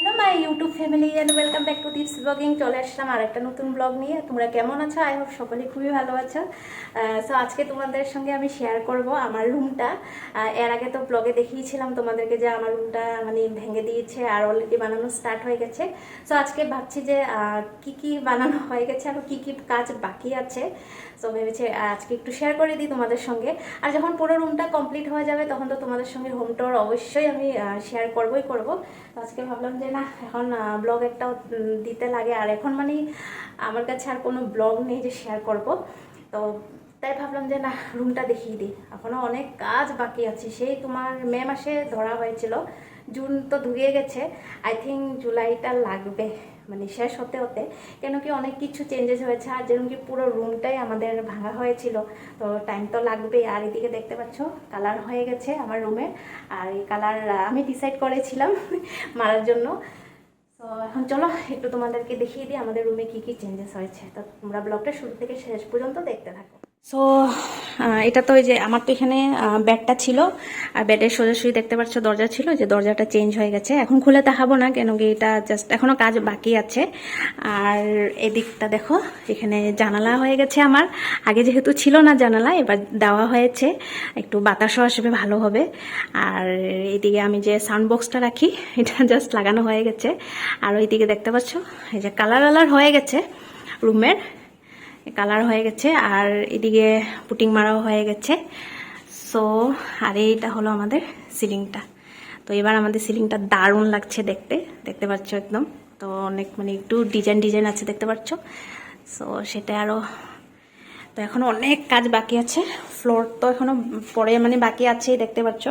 Hello my YouTube family and welcome back to Deep's blogging. চলে আসলাম আর একটা নতুন ব্লগ নিয়ে। তোমরা কেমন আছো? আই হোপ সকলে খুবই ভালো আছো। সো আজকে তোমাদের সঙ্গে আমি শেয়ার করব আমার রুমটা। এর আগে তো ব্লগে দেখিয়েছিলাম তোমাদেরকে যে আমার রুমটা মানে ভেঙে দিয়েছে আর অলরেডি বানানো স্টার্ট হয়ে গেছে। সো আজকে ভাবছি যে কি কি বানানো হয়ে গেছে আর কি কি কাজ বাকি আছে। সো ভেবেছি আজকে একটু শেয়ার করে দিই তোমাদের সঙ্গে। আর যখন পুরো রুমটা কমপ্লিট হয়ে যাবে তখন তো তোমাদের সঙ্গে হোম টুর অবশ্যই আমি শেয়ার করবই করব। তো আজকে ভাবলাম যে না, এখন ব্লগ একটাও দিতে লাগে, আর এখন মানে আমার কাছে আর কোনো ব্লগ নেই যে শেয়ার করব। তো তাই ভাবলাম যে না, রুমটা দেখিয়ে দিই। এখনও অনেক কাজ বাকি আছে। সেই তোমার মে মাসে ধরা হয়েছিল, জুন তো ধুয়ে গেছে, আই থিঙ্ক জুলাইটা লাগবে মানে শেষ হতে হতে। কেন কি অনেক কিছু চেঞ্জেস হয়েছে, আর যেরকম কি পুরো রুমটাই আমাদের ভাঙা হয়েছিল, তো টাইম তো লাগবে। আর এদিকে দেখতে পাচ্ছ কালার হয়ে গেছে আমার রুমে, আর এই কালার আমি ডিসাইড করেছিলাম মারার জন্য। তো এখন চলো একটু তোমাদেরকে দেখিয়ে দিই আমাদের রুমে কি কি চেঞ্জেস হয়েছে। তো তোমরা ব্লগটা শুরু থেকে শেষ পর্যন্ত দেখতে থাকো। সো এটা তো ওই যে আমার তো এখানে বেডটা ছিল, আর বেডের সোজাসুজি দেখতে পাচ্ছ দরজা ছিল, যে দরজাটা চেঞ্জ হয়ে গেছে। এখন খুলে দেখাবো না, কেন কি এটা জাস্ট এখনও কাজ বাকি আছে। আর এদিকটা দেখো, এখানে জানালা হয়ে গেছে আমার। আগে যেহেতু ছিল না জানালা, এবার দেওয়া হয়েছে, একটু বাতাসও আসবে, ভালো হবে। আর এইদিকে আমি যে সাউন্ড বক্সটা রাখি, এটা জাস্ট লাগানো হয়ে গেছে। আর ওইদিকে দেখতে পাচ্ছ এই যে কালার হয়ে গেছে, রুমের কালার হয়ে গেছে। আর এদিকে পুটিং মারাও হয়ে গেছে। সো আর এইটা হলো আমাদের সিলিংটা। তো এবার আমাদের সিলিংটা দারুণ লাগছে দেখতে, দেখতে পাচ্ছ একদম। তো অনেক মানে একটু ডিজাইন আছে দেখতে পাচ্ছ। সো সেটা আরও, তো এখনও অনেক কাজ বাকি আছে। ফ্লোর তো এখনও পরে মানে বাকি আছেই দেখতে পাচ্ছ।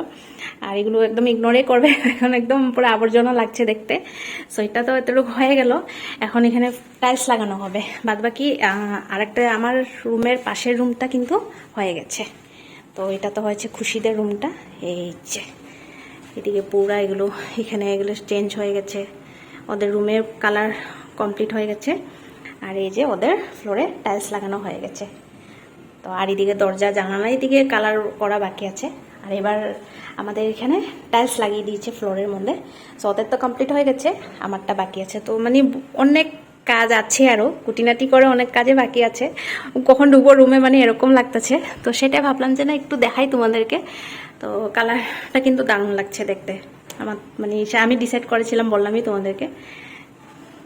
আর এগুলো একদম ইগনোরই করবে, এখন একদম পুরো আবর্জনা লাগছে দেখতে। সো এটা তো এতটুকু হয়ে গেল। এখন এখানে টাইলস লাগানো হবে। বাদ বাকি আরেকটা আমার রুমের পাশের রুমটা কিন্তু হয়ে গেছে। তো এটা তো হয়েছে খুশিদের রুমটা। এই যে এদিকে পুরা এগুলো, এখানে এগুলো চেঞ্জ হয়ে গেছে, ওদের রুমের কালার কমপ্লিট হয়ে গেছে। আর এই যে ওদের ফ্লোরে টাইলস লাগানো হয়ে গেছে। তো আর এদিকে দরজা জানালা এদিকে কালার করা বাকি আছে। আর এবার আমাদের এখানে টাইলস লাগিয়ে দিয়েছে ফ্লোরের মধ্যে। সো ওদের তো কমপ্লিট হয়ে গেছে, আমারটা বাকি আছে। তো মানে অনেক কাজ আছে, আরও কুটিনাটি করে অনেক কাজে বাকি আছে। কখন ঢুকবো রুমে মানে এরকম লাগতেছে। তো সেটাই ভাবলাম যে না, একটু দেখাই তোমাদেরকে। তো কালারটা কিন্তু দারুণ লাগছে দেখতে আমার, মানে আমি ডিসাইড করেছিলাম, বললামই তোমাদেরকে।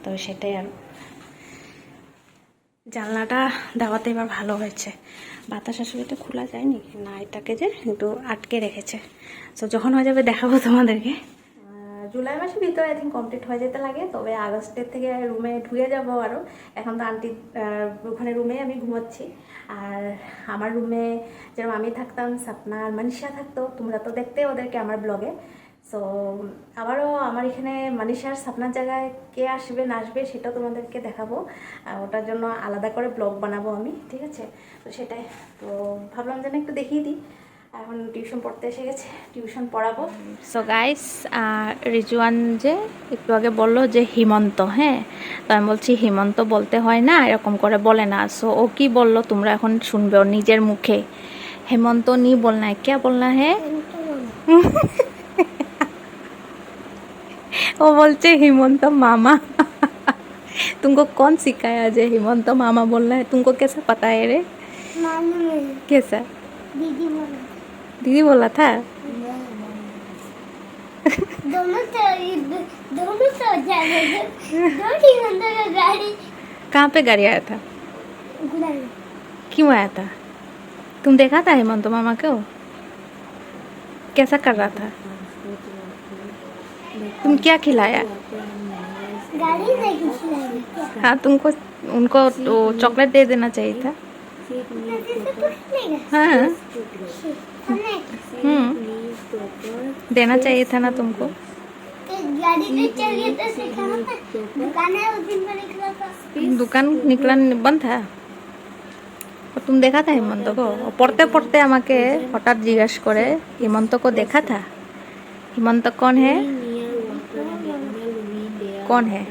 তো সেটাই। আর জানলাটা দেওয়াতে এবার ভালো হয়েছে, বাতাস আসলে এটা খোলা যায়নি না, এটাকে যে একটু আটকে রেখেছে। তো যখন হয়ে যাবে দেখাবো তোমাদেরকে। জুলাই মাসের ভিতরে আই থিঙ্ক কমপ্লিট হয়ে যেতে লাগে, তবে আগস্টের থেকে রুমে ঢুকে যাবো আরও। এখন তো আন্টি ওখানে রুমে আমি ঘুমাচ্ছি। আর আমার রুমে যেরকম আমি থাকতাম, সাপনা আর মানিশা থাকতো, তোমরা তো দেখতে ওদেরকে আমার ব্লগে। সো আবারও আমার এখানে মানিশার সাপনার জায়গায় কে আসবে না আসবে সেটা তোমাদেরকে দেখাবো। ওটার জন্য আলাদা করে ব্লগ বানাবো আমি, ঠিক আছে? তো সেটাই। তো ভাবলাম যেন একটু দেখিয়ে দিই। এখন টিউশন পড়তে এসে গেছে, টিউশন পড়াবো। সো গাইস, রিজওয়ান যে একটু আগে বললো যে হিমন্ত, হ্যাঁ, তো আমি বলছি হিমন্ত বলতে হয় না, এরকম করে বলে না। সো ও কি বললো তোমরা এখন শুনবে ওর নিজের মুখে। হেমন্ত নি বলনা है, क्या बोलना है? वो बोलते हिमंत मामा। तुमको कौन सिखाया जे हिमंत मामा बोलना है? तुमको कैसा पता है रे? कैसा? दीदी बोला था। दोनों तो गाड़ी। कहाँ पे गाड़ी आया था? क्यों आया था? तुम देखा था हेमंत मामा को? कैसा कर रहा था? तुम क्या खिलाया? गाड़ी नहीं खिलाया। हाँ, तुमको उनको तो चॉकलेट दे देना चाहिए था। हाँ, देना चाहिए था ना तुमको। दुकान निकला बंद था। और तुम देखा था हेमंत को? पढ़ते पढ़ते আমাকে হঠাৎ জিজ্ঞেস করে हेमंत को देखा था? हेमंत कौन है? कौन है?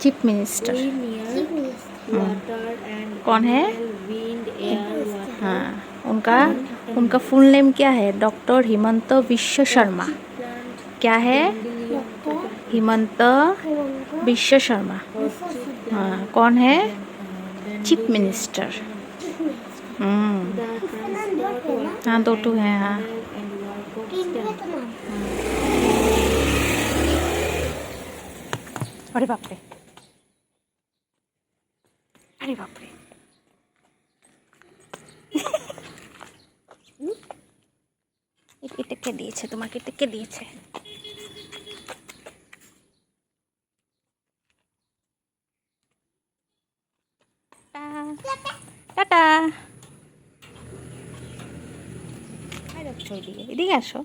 Chief minister. कौन है? हाँ, उनका फुल नेम क्या है? डॉक्टर हिमंत विश्व शर्मा। क्या है? हिमंत विश्व शर्मा। हाँ, कौन है? Chief minister. हाँ, 2 हैं। हाँ, अरे बाप रे, अरे बाप रे। এটা কে দিয়েছে তোমাকে? এটা কে দিয়েছে? টাটা। এদিকে আসো।